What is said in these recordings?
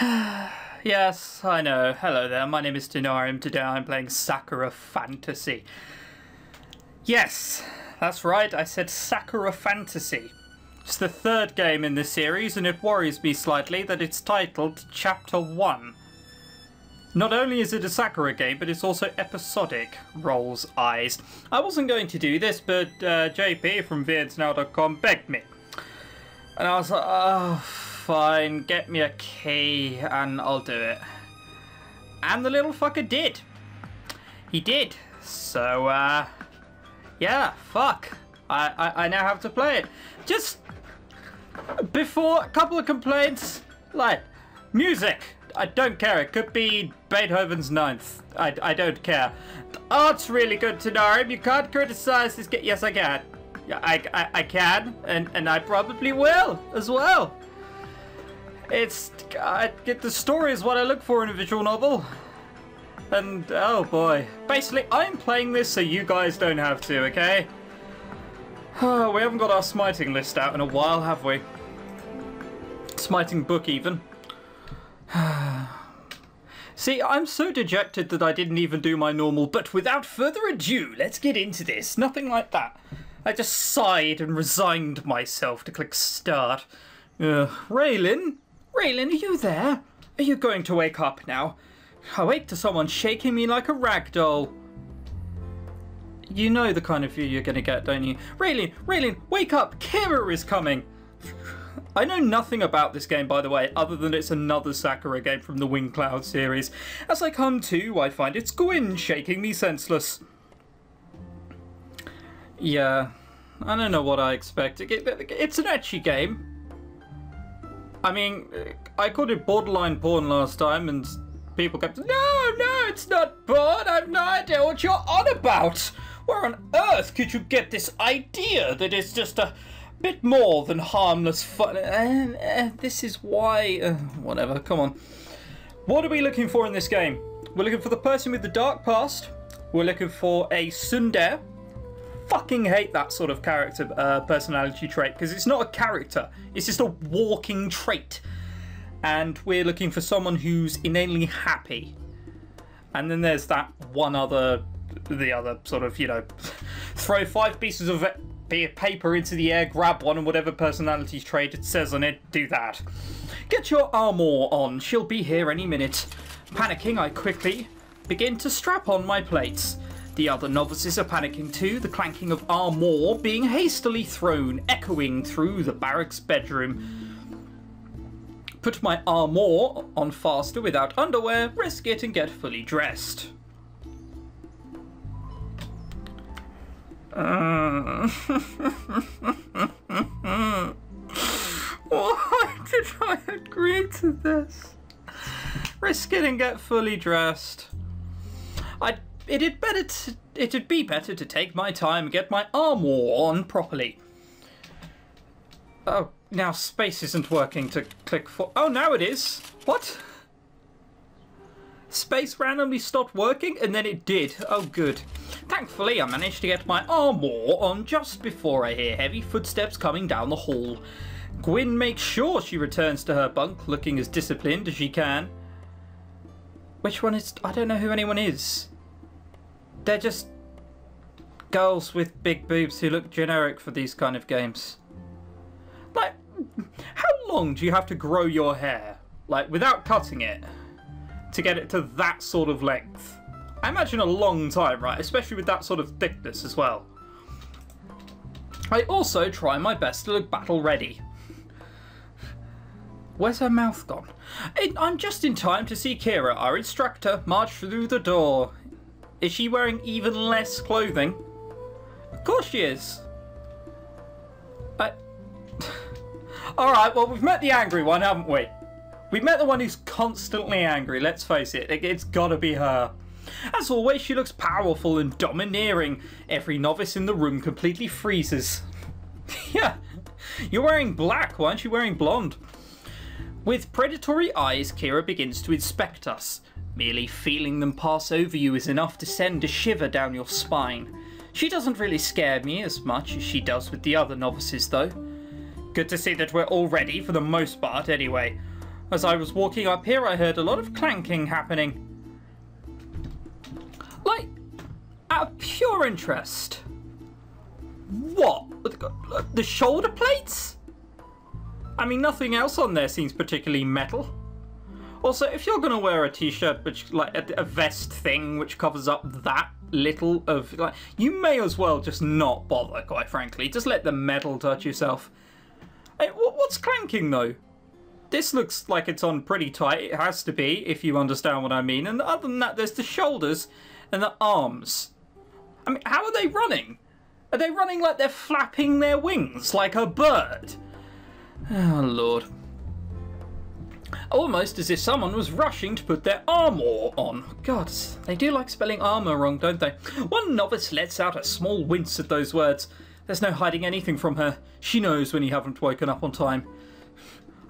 Yes, I know. Hello there, my name is Tenarium. Today I'm playing Sakura Fantasy. Yes, that's right, I said Sakura Fantasy. It's the third game in this series, and it worries me slightly that it's titled Chapter 1. Not only is it a Sakura game, but it's also episodic. Rolls eyes. I wasn't going to do this, but JP from VNsnow.com begged me. And I was like, oh, fine, get me a key and I'll do it. And the little fucker did. He did. So, yeah, fuck. I now have to play it. Just before, a couple of complaints, like, music. I don't care. It could be Beethoven's Ninth. I don't care. The art's really good, Tenarium. You can't criticize this game. Yes, I can. I can, and I probably will as well. The story is what I look for in a visual novel. And, oh boy. Basically, I'm playing this so you guys don't have to, okay? Oh, we haven't got our smiting list out in a while, have we? Smiting book, even. See, I'm so dejected that I didn't even do my normal, but without further ado, let's get into this. Nothing like that. I just sighed and resigned myself to click start. Raylin? Raylin, are you there? Are you going to wake up now? Awake to someone shaking me like a rag doll. You know the kind of view you're going to get, don't you? Raylin, Raylin, wake up! Kira is coming! I know nothing about this game, by the way, other than it's another Sakura game from the Wing Cloud series. As I come to, I find it's Gwyn shaking me senseless. Yeah, I don't know what I expected. It's an ecchi game. I mean, I called it borderline porn last time, and people kept, no, it's not porn. I have no idea what you're on about. Where on earth could you get this idea that it's just a bit more than harmless fun? This is why... whatever, come on. What are we looking for in this game? We're looking for the person with the dark past. We're looking for a tsundere. Fucking hate that sort of character personality trait, because it's not a character. It's just a walking trait. And we're looking for someone who's inanely happy. And then there's that one other... the other sort of, you know, throw 5 pieces of paper into the air, grab one, and whatever personality trait it says on it, do that. Get your armour on, she'll be here any minute. Panicking, I quickly begin to strap on my plates. The other novices are panicking too, the clanking of armour being hastily thrown, echoing through the barracks bedroom. Put my armour on faster without underwear, risk it and get fully dressed. Why did I agree to this? Risk it and get fully dressed. It'd be better to take my time and get my armour on properly. Oh, now space isn't working to click for... Oh, now it is. What? Space randomly stopped working and then it did. Oh, good. Thankfully, I managed to get my armour on just before I hear heavy footsteps coming down the hall. Gwyn makes sure she returns to her bunk, looking as disciplined as she can. Which one is... I don't know who anyone is. They're just girls with big boobs who look generic for these kind of games. Like, how long do you have to grow your hair? Like, without cutting it? To get it to that sort of length? I imagine a long time, right? Especially with that sort of thickness as well. I also try my best to look battle ready. Where's her mouth gone? I'm just in time to see Kira, our instructor, march through the door. Is she wearing even less clothing? Of course she is. Alright, well, we've met the angry one, haven't we? We've met the one who's constantly angry, let's face it. It's gotta be her. As always, she looks powerful and domineering. Every novice in the room completely freezes. Yeah, you're wearing black, why aren't you wearing blonde? With predatory eyes, Kira begins to inspect us. Merely feeling them pass over you is enough to send a shiver down your spine. She doesn't really scare me as much as she does with the other novices, though. Good to see that we're all ready for the most part, anyway. As I was walking up here, I heard a lot of clanking happening. Like, out of pure interest. What? The shoulder plates? I mean, nothing else on there seems particularly metal. Also, if you're gonna wear a t-shirt, which like a vest thing, which covers up that little of, like, you may as well just not bother. Quite frankly, just let the metal touch yourself. Hey, what's clanking though? This looks like it's on pretty tight. It has to be, if you understand what I mean. And other than that, there's the shoulders and the arms. I mean, how are they running? Are they running like they're flapping their wings like a bird? Oh, Lord. Almost as if someone was rushing to put their armour on. God, they do like spelling armour wrong, don't they? One novice lets out a small wince at those words. There's no hiding anything from her. She knows when you haven't woken up on time.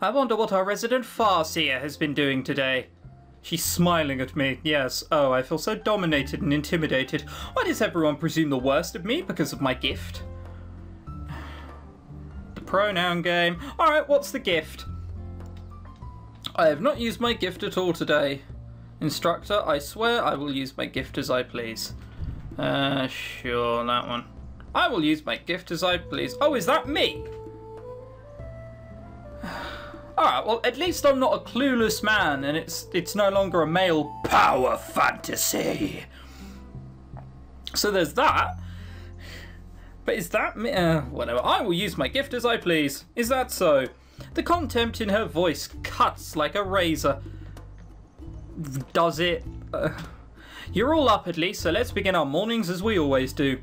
I wonder what our resident Farseer has been doing today. She's smiling at me. Yes. Oh, I feel so dominated and intimidated. Why does everyone presume the worst of me because of my gift? The pronoun game. Alright, what's the gift? I have not used my gift at all today. Instructor, I swear I will use my gift as I please. Sure, that one. I will use my gift as I please. Oh, is that me? Alright, well, at least I'm not a clueless man, and it's no longer a male power fantasy. So there's that. But is that me? Whatever. I will use my gift as I please. Is that so? The contempt in her voice cuts like a razor. Does it? You're all up at least, so let's begin our mornings as we always do.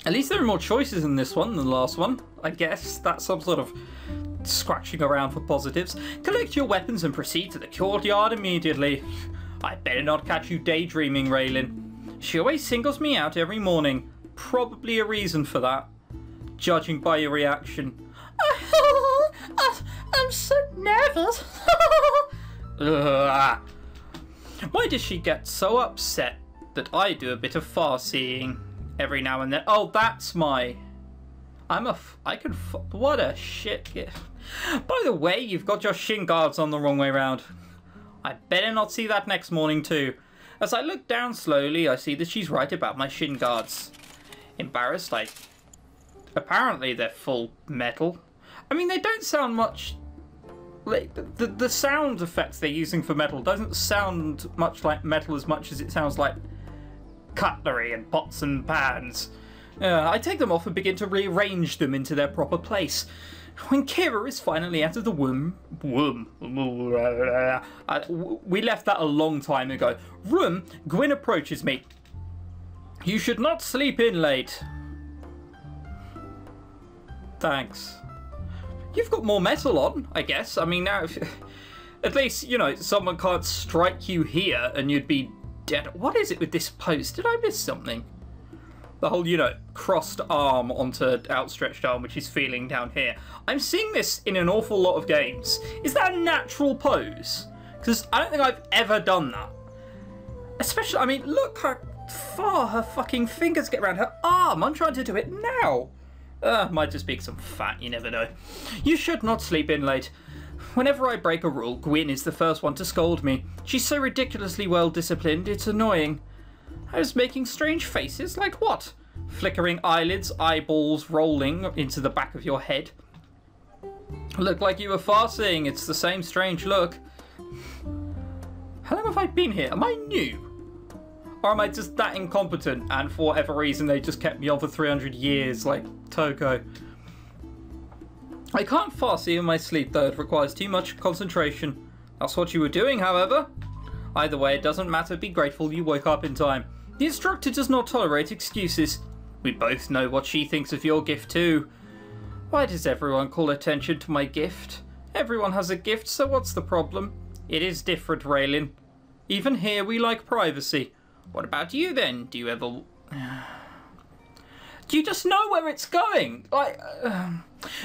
At least there are more choices in this one than the last one. I guess that's some sort of scratching around for positives. Collect your weapons and proceed to the courtyard immediately. I better not catch you daydreaming, Raylan. She always singles me out every morning. Probably a reason for that, judging by your reaction. I'm so nervous. Why does she get so upset that I do a bit of far-seeing every now and then? Oh, that's my... what a shit gift. By the way, you've got your shin guards on the wrong way round. I better not see that next morning too. As I look down slowly, I see that she's right about my shin guards. Embarrassed, apparently they're full metal. I mean, they don't sound much... like, the sound effects they're using for metal doesn't sound much like metal as much as it sounds like cutlery and pots and pans. I take them off and begin to rearrange them into their proper place. When Kira is finally out of the womb... we left that a long time ago. Gwyn approaches me. You should not sleep in late. Thanks. You've got more metal on, I guess. I mean, now, at least, you know, someone can't strike you here and you'd be dead. What is it with this post? Did I miss something? The whole, you know, crossed arm onto outstretched arm, which is feeling down here. I'm seeing this in an awful lot of games. Is that a natural pose? Because I don't think I've ever done that. Especially, I mean, look how far her fucking fingers get around her arm. I'm trying to do it now. Might just be some fat, you never know. You should not sleep in late. Whenever I break a rule, Gwyn is the first one to scold me. She's so ridiculously well disciplined, it's annoying. I was making strange faces, like what? Flickering eyelids, eyeballs rolling into the back of your head. Look like you were far-seeing, it's the same strange look. How long have I been here? Am I new? Or am I just that incompetent and for whatever reason they just kept me on for 300 years like Toko? I can't far-see in my sleep though, it requires too much concentration. That's what you were doing, however. Either way, it doesn't matter, be grateful you woke up in time. The instructor does not tolerate excuses. We both know what she thinks of your gift too. Why does everyone call attention to my gift? Everyone has a gift, so what's the problem? It is different, Raylan. Even here we like privacy. What about you then? Do you ever... Do you just know where it's going? Like,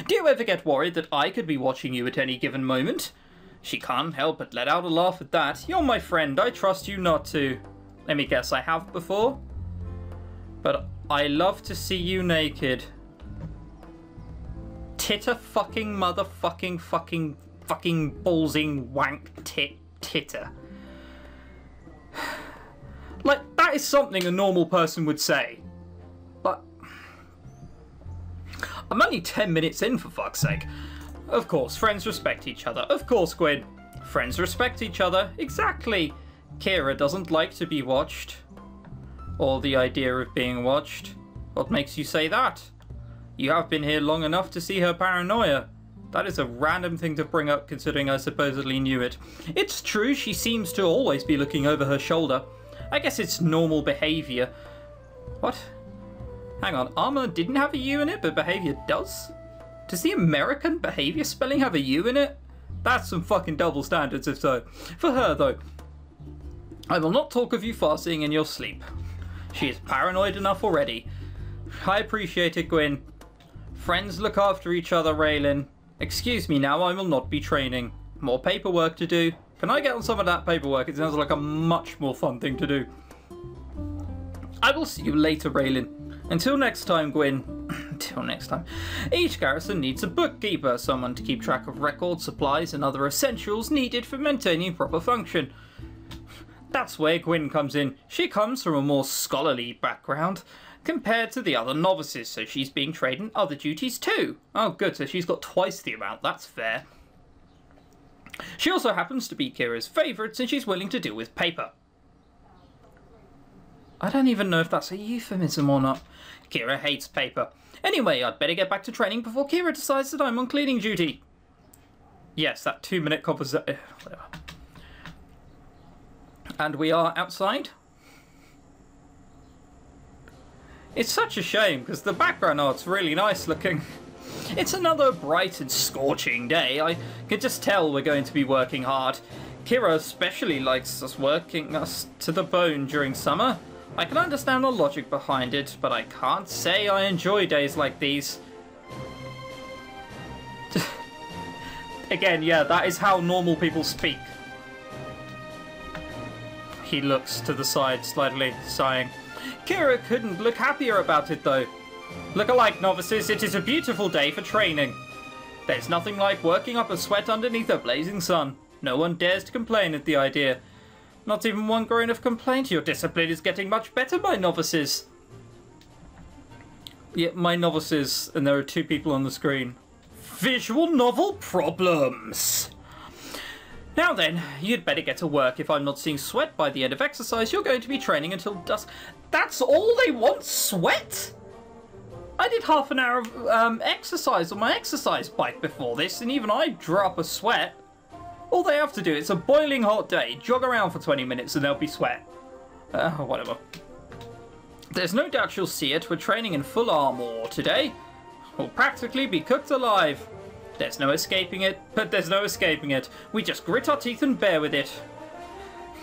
do you ever get worried that I could be watching you at any given moment? She can't help but let out a laugh at that. You're my friend, I trust you not to. Let me guess, I have before? But I love to see you naked. Titter fucking motherfucking fucking fucking ballsing wank titter. Like, that is something a normal person would say. But I'm only 10 minutes in, for fuck's sake. Of course, friends respect each other. Of course, Gwyn. Friends respect each other. Exactly. Kira doesn't like to be watched. Or the idea of being watched. What makes you say that? You have been here long enough to see her paranoia. That is a random thing to bring up considering I supposedly knew it. It's true, she seems to always be looking over her shoulder. I guess it's normal behaviour. What? Hang on, armour didn't have a U in it, but behaviour does? Does the American behaviour spelling have a U in it? That's some fucking double standards if so. For her though, I will not talk of you farseeing in your sleep. She is paranoid enough already. I appreciate it, Gwyn. Friends look after each other, Raylin. Excuse me now, I will not be training. More paperwork to do. Can I get on some of that paperwork? It sounds like a much more fun thing to do. I will see you later, Raylin. Until next time, Gwyn. Until next time. Each garrison needs a bookkeeper, someone to keep track of records, supplies, and other essentials needed for maintaining proper function. That's where Gwyn comes in. She comes from a more scholarly background compared to the other novices, so she's being trained in other duties too. Oh good, so she's got twice the amount, that's fair. She also happens to be Kira's favourite since she's willing to deal with paper. I don't even know if that's a euphemism or not. Kira hates paper. Anyway, I'd better get back to training before Kira decides that I'm on cleaning duty. Yes, that 2-minute conversation. Whatever. And we are outside. It's such a shame because the background art's really nice looking. It's another bright and scorching day. I can just tell we're going to be working hard. Kira especially likes us working us to the bone during summer. I can understand the logic behind it, but I can't say I enjoy days like these. Again, yeah, that is how normal people speak. He looks to the side slightly, sighing. Kira couldn't look happier about it though. Look alike, novices, it is a beautiful day for training. There's nothing like working up a sweat underneath a blazing sun. No one dares to complain at the idea. Not even one groan of complaint. Your discipline is getting much better, my novices. Yeah, my novices, and there are 2 people on the screen. Visual novel problems. Now then, you'd better get to work. If I'm not seeing sweat by the end of exercise, you're going to be training until dusk. That's all they want? Sweat? I did half an hour of exercise on my exercise bike before this, and even I drew up a sweat. All they have to do, it's a boiling hot day, jog around for 20 minutes and there'll be sweat. Whatever. There's no doubt you'll see it. We're training in full armor today. We'll practically be cooked alive. There's no escaping it, but there's no escaping it. We just grit our teeth and bear with it.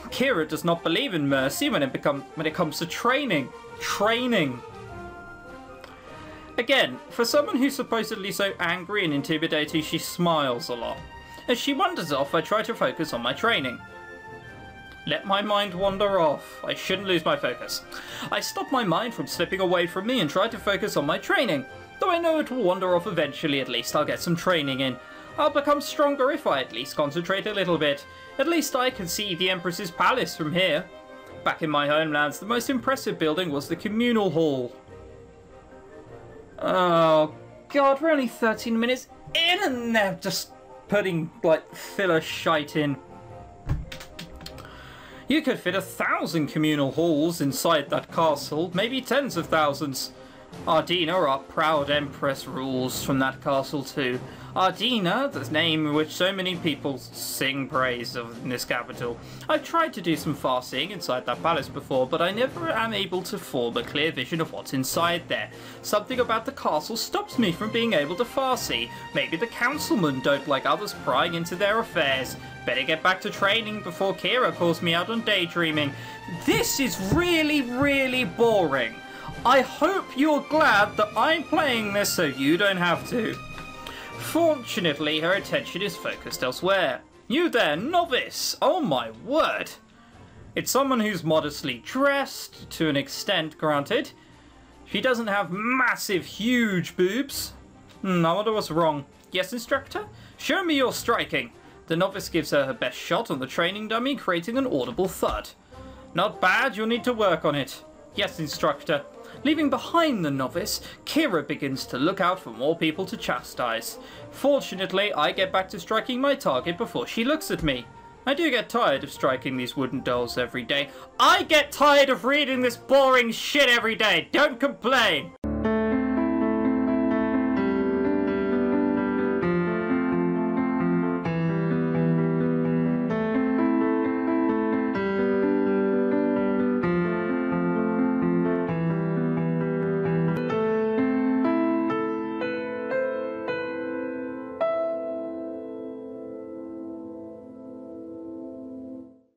Kira does not believe in mercy when it comes to training. Training. Again, for someone who's supposedly so angry and intimidating, she smiles a lot. As she wanders off, I try to focus on my training. Let my mind wander off. I shouldn't lose my focus. I stop my mind from slipping away from me and try to focus on my training. Though I know it will wander off eventually, at least I'll get some training in. I'll become stronger if I at least concentrate a little bit. At least I can see the Empress's palace from here. Back in my homelands, the most impressive building was the communal hall. Oh god, we're only 13 minutes in and they're just putting, like, filler shite in. You could fit 1,000 communal halls inside that castle, maybe tens of thousands. Ardina, our proud empress, rules from that castle too. Ardina, the name which so many people sing praise of in this capital. I've tried to do some farseeing inside that palace before, but I never am able to form a clear vision of what's inside there. Something about the castle stops me from being able to farsee. Maybe the councilmen don't like others prying into their affairs. Better get back to training before Kira calls me out on daydreaming. This is really, really boring. I hope you're glad that I'm playing this so you don't have to. Fortunately, her attention is focused elsewhere. You there, novice! Oh my word! It's someone who's modestly dressed, to an extent, granted. She doesn't have massive, huge boobs. I wonder what's wrong. Yes, instructor? Show me your striking. The novice gives her best shot on the training dummy, creating an audible thud. Not bad, you'll need to work on it. Yes, instructor. Leaving behind the novice, Kira begins to look out for more people to chastise. Fortunately, I get back to striking my target before she looks at me. I do get tired of striking these wooden dolls every day. I get tired of reading this boring shit every day. Don't complain.